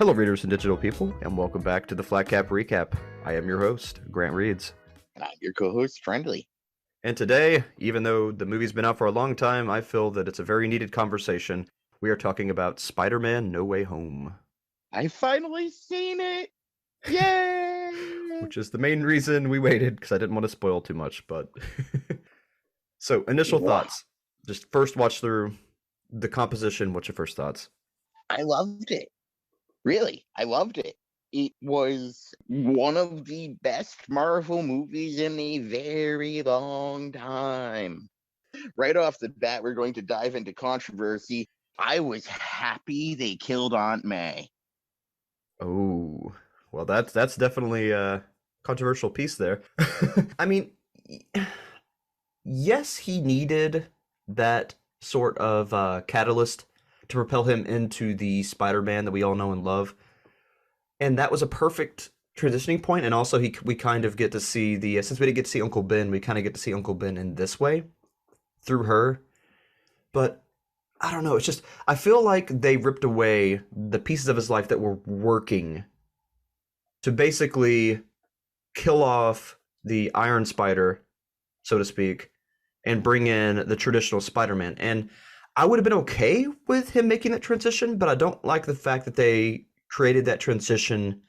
Hello, readers and digital people, and welcome back to the Flatcap Recap. I am your host, Grant Reeds. And I'm your co-host, Friendly. And today, even though the movie's been out for a long time, I feel that it's a very needed conversation. We are talking about Spider-Man No Way Home. I finally seen it! Yay! Which is the main reason we waited, because I didn't want to spoil too much, but... So, initial thoughts. Just first watch through the composition. What's your first thoughts? I loved it. Really, I loved it. It was one of the best Marvel movies in a very long time. Right off the bat, we're going to dive into controversy. I was happy they killed Aunt May. Oh, well, that's definitely a controversial piece there. I mean, yes, he needed that sort of catalyst to propel him into the Spider-Man that we all know and love. And that was a perfect transitioning point. And also we kind of get to see since we didn't get to see Uncle Ben, we kind of get to see Uncle Ben in this way through her. But I don't know. It's just, I feel like they ripped away the pieces of his life that were working to basically kill off the Iron Spider, so to speak, and bring in the traditional Spider-Man. And I would have been okay with him making that transition, but I don't like the fact that they created that transition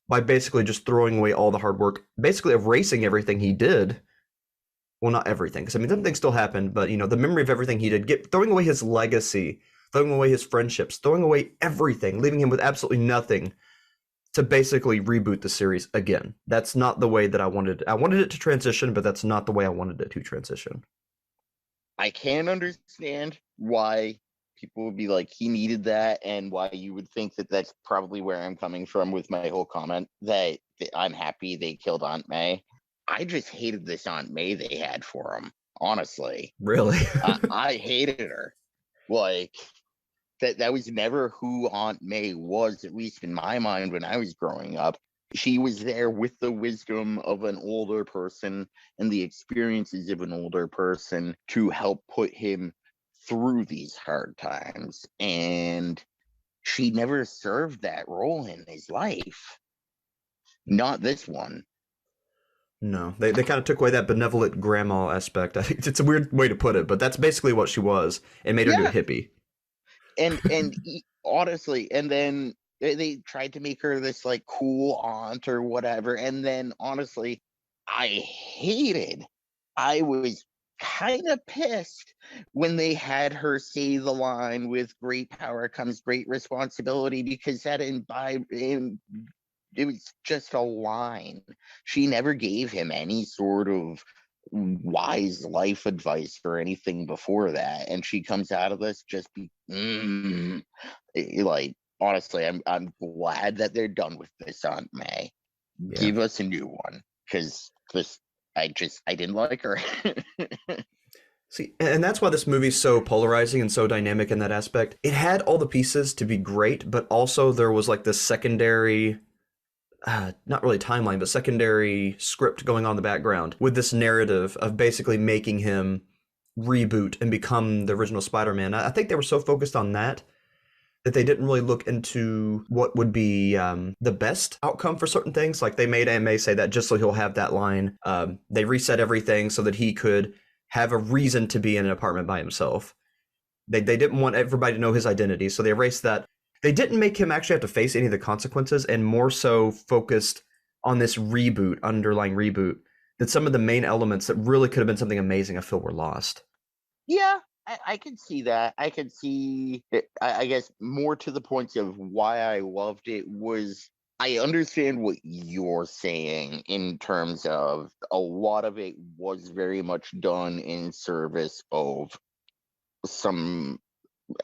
by basically just throwing away all the hard work, basically erasing everything he did. Well, not everything, because I mean, some things still happened, but you know, the memory of everything he did, throwing away his legacy, throwing away his friendships, throwing away everything, leaving him with absolutely nothing to basically reboot the series again. That's not the way that I wanted. I wanted it to transition, but that's not the way I wanted it to transition. I can understand why people would be like, he needed that, and why you would think that that's probably where I'm coming from with my whole comment that I'm happy they killed Aunt May. I just hated this Aunt May they had for him, honestly. Really? I hated her. Like, that was never who Aunt May was, at least in my mind when I was growing up. She was there with the wisdom of an older person and the experiences of an older person to help put him through these hard times. And she never served that role in his life. Not this one. No, they kind of took away that benevolent grandma aspect. I think it's a weird way to put it, but that's basically what she was, and made her into a hippie. And honestly, and then they tried to make her this like cool aunt or whatever. And then honestly, I was kind of pissed when they had her say the line, with great power comes great responsibility, because that it was just a line. She never gave him any sort of wise life advice or anything before that, and she comes out of this just like, honestly, I'm glad that they're done with this Aunt May. Yeah. Give us a new one, because I didn't like her. See, and that's why this movie's so polarizing and so dynamic in that aspect. It had all the pieces to be great, but also there was like this secondary, not really timeline, but secondary script going on in the background with this narrative of basically making him reboot and become the original Spider-Man. I think they were so focused on that they didn't really look into what would be the best outcome for certain things. Like, they made Aunt May say that just so he'll have that line. They reset everything so that he could have a reason to be in an apartment by himself. They didn't want everybody to know his identity, so they erased that. They didn't make him actually have to face any of the consequences, and more so focused on this underlying reboot, that some of the main elements that really could have been something amazing I feel were lost. Yeah, I could see that. I could see it. I guess more to the points of why I loved it was, I understand what you're saying in terms of a lot of it was very much done in service of some,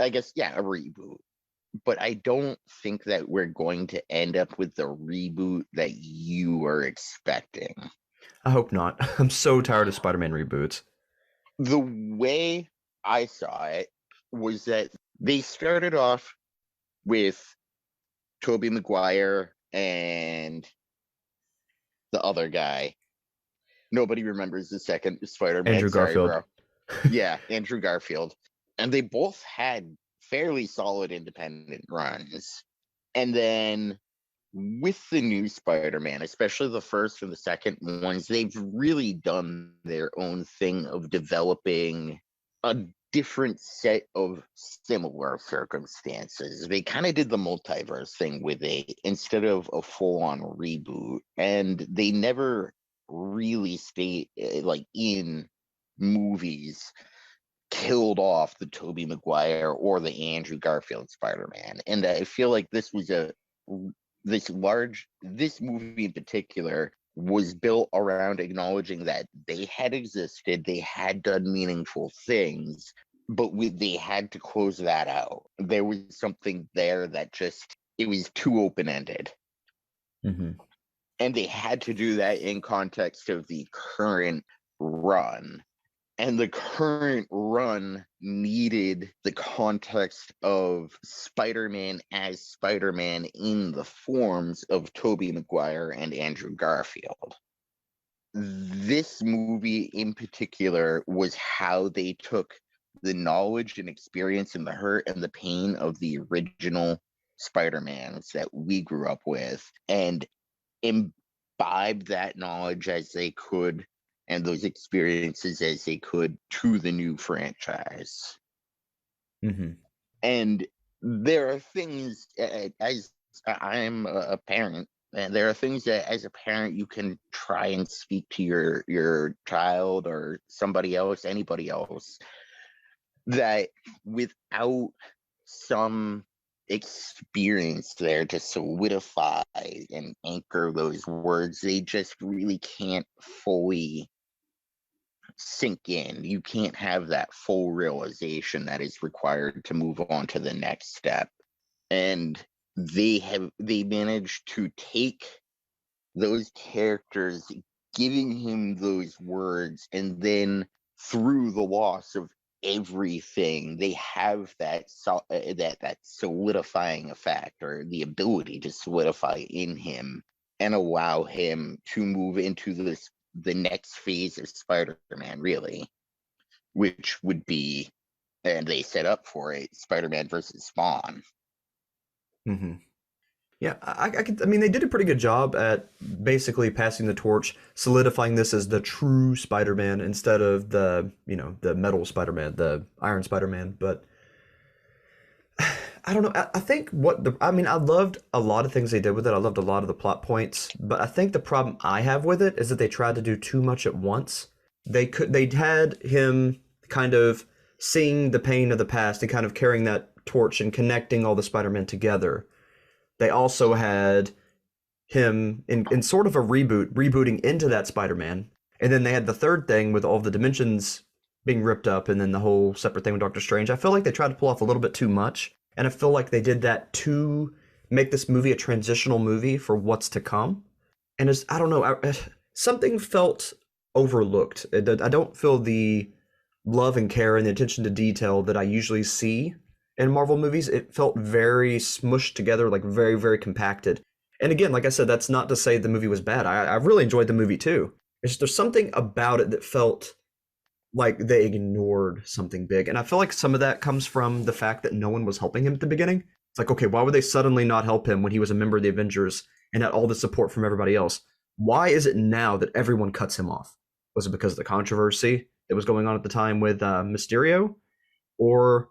I guess, a reboot. But I don't think that we're going to end up with the reboot that you are expecting. I hope not. I'm so tired of Spider-Man reboots. The way I saw it was that they started off with Tobey Maguire and the other guy. Nobody remembers the second Spider-Man. Andrew Garfield. Yeah, Andrew Garfield. And they both had fairly solid independent runs. And then with the new Spider-Man, especially the first and the second ones, they've really done their own thing of developing a different set of similar circumstances. They kind of did the multiverse thing with it instead of a full-on reboot, and they never really stayed like in movies killed off the Tobey Maguire or the Andrew Garfield Spider-Man. And I feel like this movie in particular was built around acknowledging that they had existed, they had done meaningful things, but they had to close that out. There was something there that just it was too open-ended. Mm-hmm. And they had to do that in context of the current run. And the current run needed the context of Spider-Man as Spider-Man in the forms of Tobey Maguire and Andrew Garfield. This movie in particular was how they took the knowledge and experience and the hurt and the pain of the original Spider-Mans that we grew up with and imbibed that knowledge as they could and those experiences as they could to the new franchise. Mm-hmm. And there are things, as I'm a parent, and there are things that as a parent you can try and speak to your child or somebody else, anybody else, that without some experience there to solidify and anchor those words, they just really can't fully sink in. You can't have that full realization that is required to move on to the next step. And they managed to take those characters, giving him those words, and then through the loss of everything, they have that solidifying effect, or the ability to solidify in him and allow him to move into the next phase of Spider-Man, really, which would be, and they set up for it, Spider-Man versus Spawn. Mm-hmm. Yeah, I mean, they did a pretty good job at basically passing the torch, solidifying this as the true Spider-Man instead of the metal Spider-Man, the Iron Spider-Man. But I don't know. I think I mean, I loved a lot of things they did with it. I loved a lot of the plot points, but I think the problem I have with it is that they tried to do too much at once. They had him kind of seeing the pain of the past and kind of carrying that torch and connecting all the Spider-Man together. They also had him in sort of a rebooting into that Spider-Man. And then they had the third thing with all the dimensions being ripped up and then the whole separate thing with Doctor Strange. I feel like they tried to pull off a little bit too much. And I feel like they did that to make this movie a transitional movie for what's to come. And I don't know, something felt overlooked. I don't feel the love and care and the attention to detail that I usually see in Marvel movies. It felt very smushed together, like very, very compacted. And again, like I said, that's not to say the movie was bad. I really enjoyed the movie too. It's just there's something about it that felt like they ignored something big. And I feel like some of that comes from the fact that no one was helping him at the beginning. It's like, okay, why would they suddenly not help him when he was a member of the Avengers and had all the support from everybody else? Why is it now that everyone cuts him off? Was it because of the controversy that was going on at the time with Mysterio? Or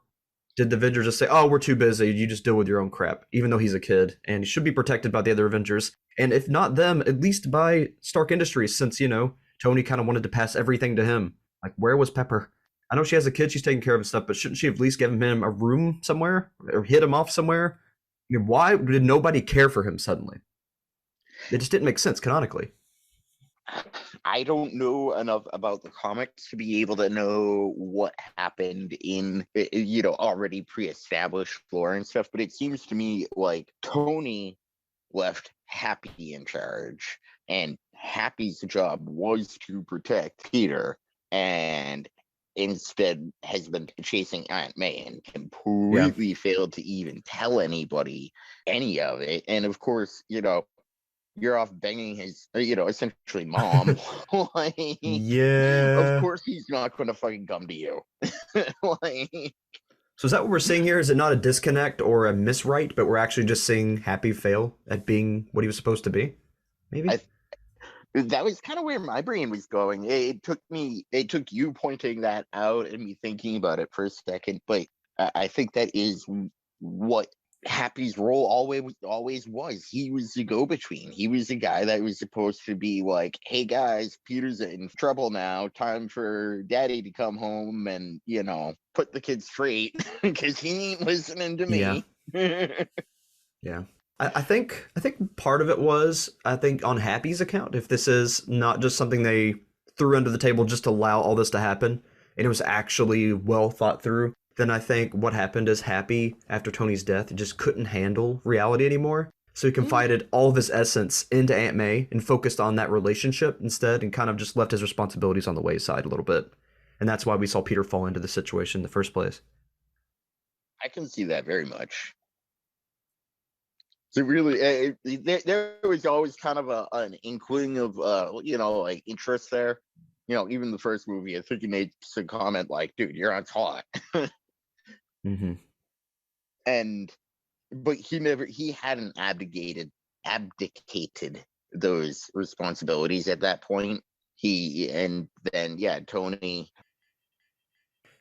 did the Avengers just say, "Oh, we're too busy. You just deal with your own crap," even though he's a kid and he should be protected by the other Avengers, and if not them, at least by Stark Industries, since Tony kind of wanted to pass everything to him. Like, where was Pepper? I know she has a kid she's taking care of and stuff, but shouldn't she have at least given him a room somewhere or hit him off somewhere? I mean, why did nobody care for him suddenly? It just didn't make sense canonically. I don't know enough about the comics to be able to know what happened in already pre-established lore and stuff, but it seems to me like Tony left Happy in charge, and Happy's job was to protect Peter, and instead has been chasing Aunt May and completely failed to even tell anybody any of it. And of course, you're off banging his, essentially mom. Like, of Yeah. course he's not going to fucking come to you. Like, So is that what we're seeing here? Is it not a disconnect or a miswrite, but we're actually just seeing Happy fail at being what he was supposed to be? Maybe? I that was kind of where my brain was going. It took you pointing that out and me thinking about it for a second, but I think that is what Happy's role always was. He was the go-between. He was the guy that was supposed to be like, "Hey guys, Peter's in trouble now. Time for Daddy to come home and put the kids straight because he ain't listening to Yeah. me." Yeah. I think part of it was, I think, on Happy's account, if this is not just something they threw under the table just to allow all this to happen, and it was actually well thought through, then I think what happened is Happy, after Tony's death, just couldn't handle reality anymore. So he confided all of his essence into Aunt May and focused on that relationship instead, and kind of just left his responsibilities on the wayside a little bit. And that's why we saw Peter fall into the situation in the first place. I can see that very much. So really, there was always kind of an inkling of like interest there. Even the first movie, I think he made some comment like, "Dude, you're on hot," Mm-hmm. and but he hadn't abdicated those responsibilities at that point. And then Tony.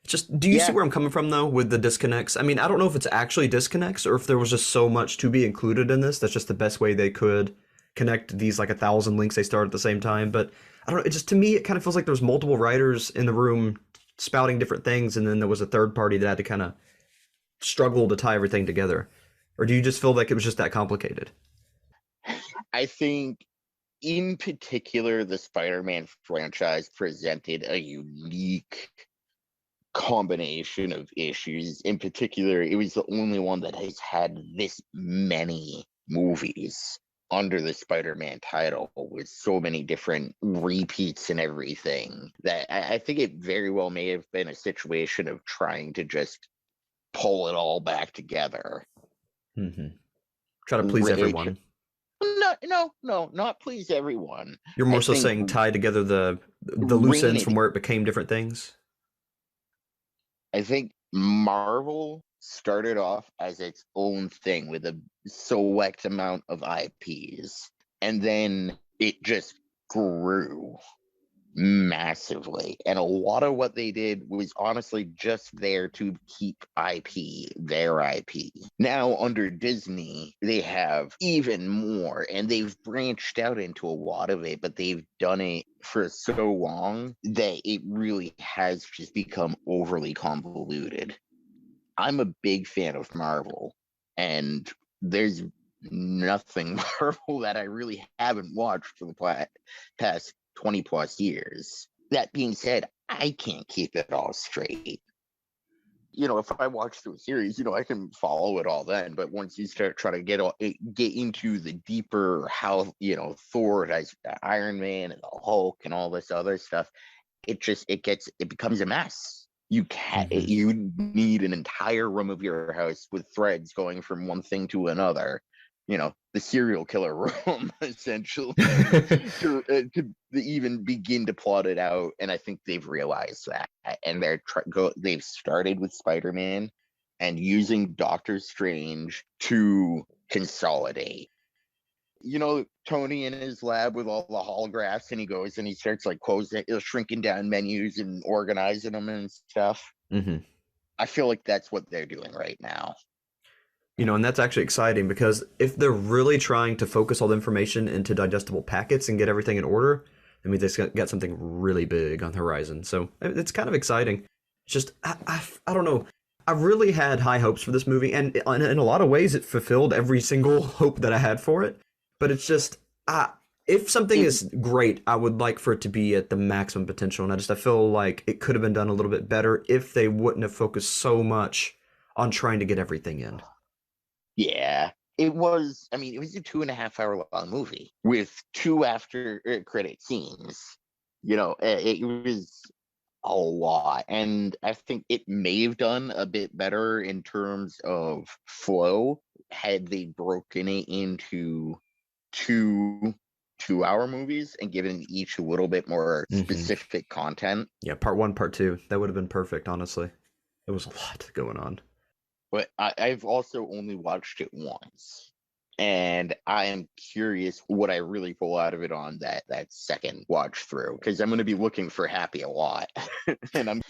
Just, do you see Yeah, where I'm coming from though with the disconnects? I mean, I don't know if it's actually disconnects or if there was just so much to be included in this. That's just the best way they could connect these like 1,000 links they start at the same time. But I don't know. It just, to me, it kind of feels like there's multiple writers in the room spouting different things, and then there was a third party that had to kind of struggle to tie everything together. Or do you just feel like it was just that complicated? I think in particular the Spider-Man franchise presented a unique combination of issues. In particular, it was the only one that has had this many movies under the Spider-Man title with so many different repeats and everything that I think it very well may have been a situation of trying to just pull it all back together. Mm-hmm. Try to please everyone. No, not please everyone. You're more I so think saying tie together the loose rein ends it from where it became different things. I think Marvel started off as its own thing with a select amount of IPs, and then it just grew massively. And a lot of what they did was honestly just there to keep their IP. Now, under Disney, they have even more, and they've branched out into a lot of it, but they've done it for so long that it really has just become overly convoluted. I'm a big fan of Marvel, and there's nothing Marvel that I really haven't watched for the past 20 plus years. That being said, I can't keep it all straight. If I watch through a series, I can follow it all then. But once you start trying to get into the deeper how Thor has Iron Man and the Hulk and all this other stuff, it becomes a mess. You need an entire room of your house with threads going from one thing to another. The serial killer room, essentially, to even begin to plot it out. And I think they've realized that, and they've started with Spider-Man and using Doctor Strange to consolidate. Tony in his lab with all the holographs, and he goes and he starts like shrinking down menus and organizing them and stuff. Mm-hmm. I feel like that's what they're doing right now. And that's actually exciting because if they're really trying to focus all the information into digestible packets and get everything in order, I mean, they've got something really big on the horizon. So it's kind of exciting. It's just, I don't know. I really had high hopes for this movie, and in a lot of ways, it fulfilled every single hope that I had for it. But it's just, if something is great, I would like for it to be at the maximum potential. And I feel like it could have been done a little bit better if they wouldn't have focused so much on trying to get everything in. Yeah, it was. I mean, it was a 2.5 hour long movie with 2 after credit scenes. It was a lot, and I think it may have done a bit better in terms of flow had they broken it into two 2-hour movies and given each a little bit more specific content. Yeah, part one, part two. That would have been perfect, honestly. There was a lot going on. but I've also only watched it once. And I am curious what I really pull out of it on that second watch through, because I'm going to be looking for Happy a lot. And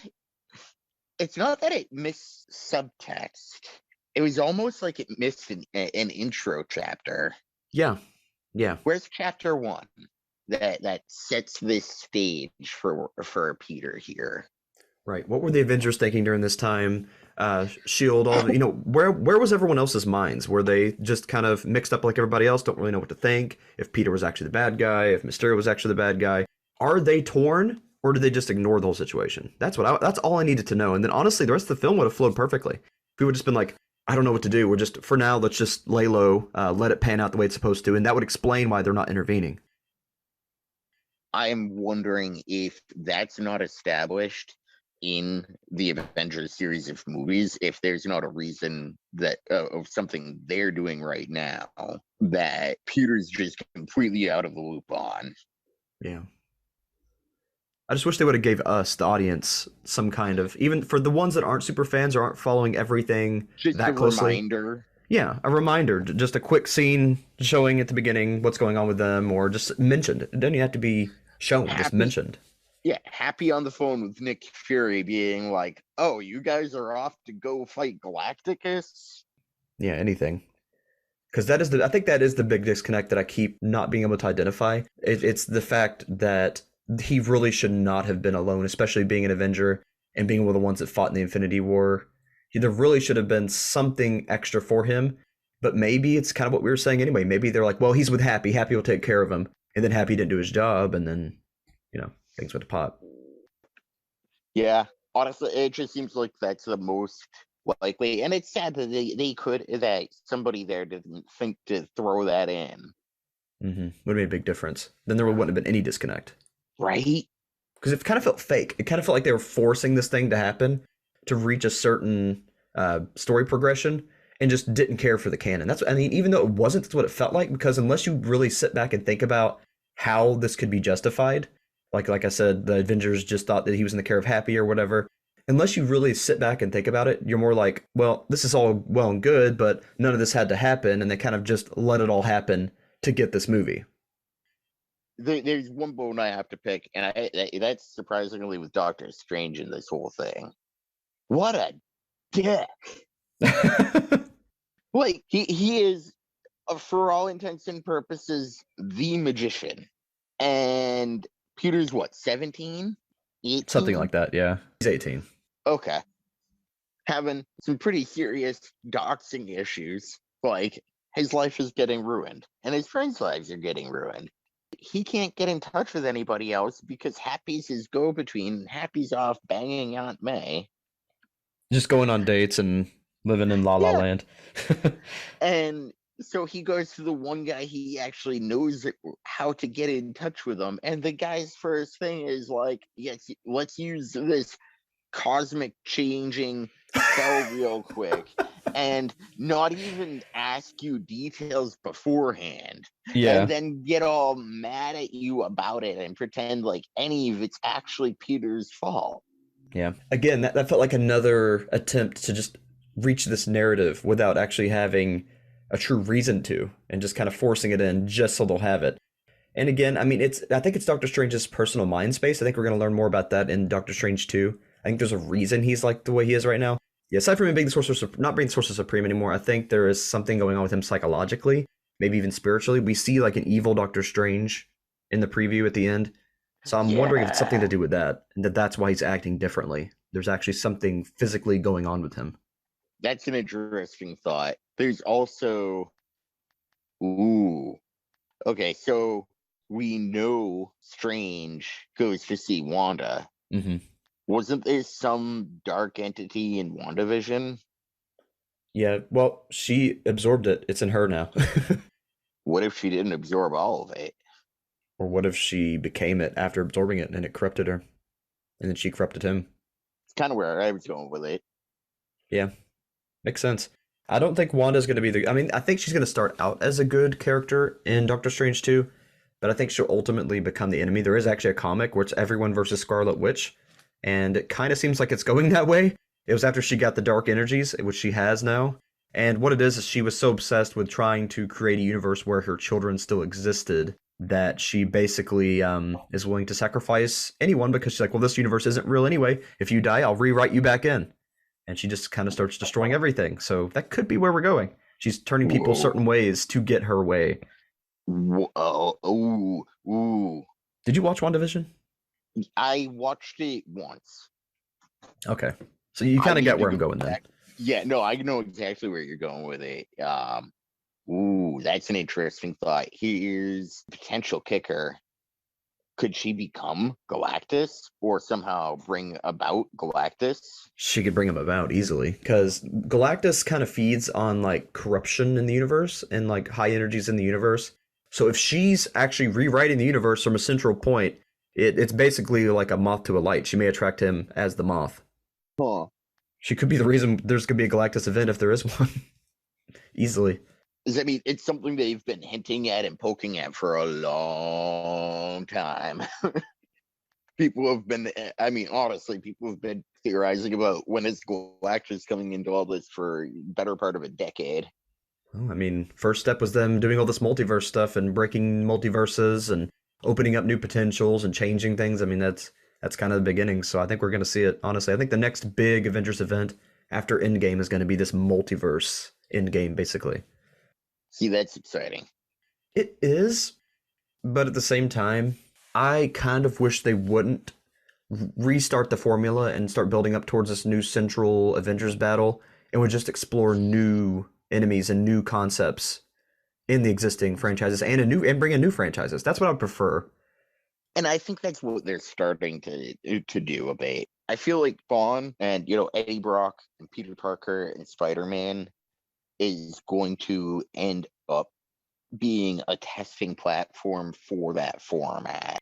it's not that it missed subtext. It was almost like it missed an intro chapter. Yeah. Yeah. Where's chapter one that sets this stage for Peter here? Right. What were the Avengers thinking during this time? Shield, all the, where was everyone else's minds? Were they just kind of mixed up like everybody else? Don't really know what to think. If Peter was actually the bad guy, if Mysterio was actually the bad guy, are they torn, or do they just ignore the whole situation? That's all I needed to know. And then honestly, the rest of the film would have flowed perfectly. If we would have just been like, I don't know what to do. We're just, for now, let's just lay low, let it pan out the way it's supposed to, and that would explain why they're not intervening. I am wondering if that's not established in the Avengers series of movies, if there's not a reason that of something they're doing right now that Peter's just completely out of the loop on. Yeah. I just wish they would have gave us, the audience, some kind of, even for the ones that aren't super fans or aren't following everything just that a closely. Reminder. Yeah, a reminder, just a quick scene showing at the beginning what's going on with them, or just mentioned. It doesn't even have to be shown, just mentioned. Yeah, Happy on the phone with Nick Fury being like, oh, you guys are off to go fight Galacticus? Yeah, anything. Because I think that is the big disconnect that I keep not being able to identify. It's the fact that he really should not have been alone, especially being an Avenger and being one of the ones that fought in the Infinity War. There really should have been something extra for him, but maybe it's kind of what we were saying anyway. Maybe they're like, well, he's with Happy. Happy will take care of him. And then Happy didn't do his job, and then, things went to pot. Yeah, honestly, it just seems like that's the most likely. And it's sad that that somebody there didn't think to throw that in. Mm-hmm. Would have made a big difference. Then there wouldn't have been any disconnect. Right? Because it kind of felt fake. It kind of felt like they were forcing this thing to happen to reach a certain story progression and just didn't care for the canon. Even though it wasn't, that's what it felt like, because unless you really sit back and think about how this could be justified, like I said, the Avengers just thought that he was in the care of Happy or whatever. Unless you really sit back and think about it, you're more like, well, this is all well and good, but none of this had to happen, and they kind of just let it all happen to get this movie. There's one bone I have to pick, and that's surprisingly with Doctor Strange in this whole thing. What a dick! Like he is, for all intents and purposes, the magician, and Peter's what, 17? 18? Something like that, yeah. He's 18. Okay. Having some pretty serious doxing issues. Like, his life is getting ruined, and his friends' lives are getting ruined. He can't get in touch with anybody else because Happy's his go-between. Happy's off banging Aunt May. Just going on dates and living in La La Land. And so he goes to the one guy he actually knows how to get in touch with him. And the guy's first thing is like, yes, let's use this cosmic changing spell real quick and not even ask you details beforehand. Yeah. And then get all mad at you about it and pretend like any of it's actually Peter's fault. Yeah. Again, that felt like another attempt to just reach this narrative without actually having a true reason to, and just kind of forcing it in just so they'll have it. And again, I think it's Doctor Strange's personal mind space. I think we're going to learn more about that in Doctor Strange 2. I think there's a reason he's like the way he is right now. Yeah, aside from him being not being the Sorcerer Supreme anymore, I think there is something going on with him psychologically, maybe even spiritually. We see like an evil Doctor Strange in the preview at the end. So I'm wondering if it's something to do with that, and that's why he's acting differently. There's actually something physically going on with him. That's an interesting thought. There's also, okay, so we know Strange goes to see Wanda. Mm-hmm. Wasn't there some dark entity in WandaVision? Yeah, well, she absorbed it. It's in her now. What if she didn't absorb all of it? Or what if she became it after absorbing it and it corrupted her? And then she corrupted him. It's kind of where I was going with it. Yeah, makes sense. I don't think Wanda's going to be I think she's going to start out as a good character in Doctor Strange 2, but I think she'll ultimately become the enemy. There is actually a comic where it's everyone versus Scarlet Witch, and it kind of seems like it's going that way. It was after she got the dark energies, which she has now. And what it is she was so obsessed with trying to create a universe where her children still existed that she basically is willing to sacrifice anyone because she's like, well, this universe isn't real anyway. If you die, I'll rewrite you back in. And she just kind of starts destroying everything. So that could be where we're going. She's turning people certain ways to get her way. Whoa. Ooh. Did you watch WandaVision? I watched it once. Okay. So you kind of get where I'm going then. Yeah, no, I know exactly where you're going with it. That's an interesting thought. Here's potential kicker. Could she become Galactus or somehow bring about Galactus? She could bring him about easily because Galactus kind of feeds on like corruption in the universe and like high energies in the universe. So if she's actually rewriting the universe from a central point, it's basically like a moth to a light. She may attract him as the moth. Huh. She could be the reason there's going to be a Galactus event if there is one. Easily. I mean, it's something they've been hinting at and poking at for a long time. People have been, I mean, honestly, people have been theorizing about when is Galactus coming into all this for better part of a decade. Well, I mean, first step was them doing all this multiverse stuff and breaking multiverses and opening up new potentials and changing things. I mean, that's kind of the beginning. So I think we're going to see it, honestly. I think the next big Avengers event after Endgame is going to be this multiverse Endgame, basically. See, that's exciting. It is, but at the same time, I kind of wish they wouldn't restart the formula and start building up towards this new central Avengers battle and would just explore new enemies and new concepts in the existing franchises and bring in new franchises. That's what I would prefer. And I think that's what they're starting to do a bit. I feel like Spawn and Eddie Brock and Peter Parker and Spider-Man is going to end up being a testing platform for that format.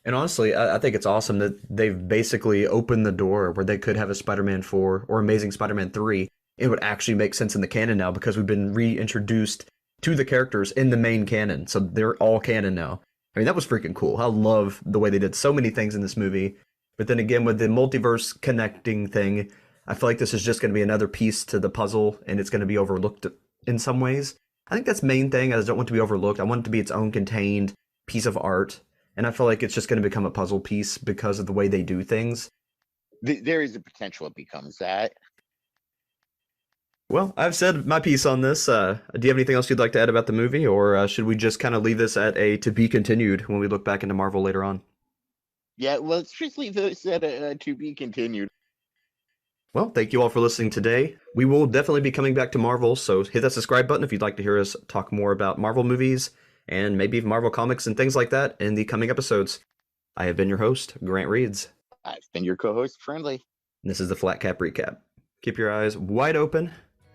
And honestly, I think it's awesome that they've basically opened the door where they could have a Spider-Man 4 or Amazing Spider-Man 3. It would actually make sense in the canon now because we've been reintroduced to the characters in the main canon. So they're all canon now. I mean, that was freaking cool. I love the way they did so many things in this movie. But then again, with the multiverse connecting thing, I feel like this is just going to be another piece to the puzzle and it's going to be overlooked in some ways. I think that's the main thing. I just don't want it to be overlooked. I want it to be its own contained piece of art. And I feel like it's just going to become a puzzle piece because of the way they do things. There is a potential it becomes that. Well, I've said my piece on this. Do you have anything else you'd like to add about the movie? Or should we just kind of leave this at a to be continued when we look back into Marvel later on? Yeah, let's just leave this at a to be continued. Well, thank you all for listening today. We will definitely be coming back to Marvel, so hit that subscribe button if you'd like to hear us talk more about Marvel movies and maybe Marvel comics and things like that in the coming episodes. I have been your host, Grant Reeds. I've been your co-host, Friendly. And this is the Flatcap Recap. Keep your eyes wide open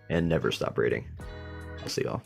and never stop reading. I'll see y'all.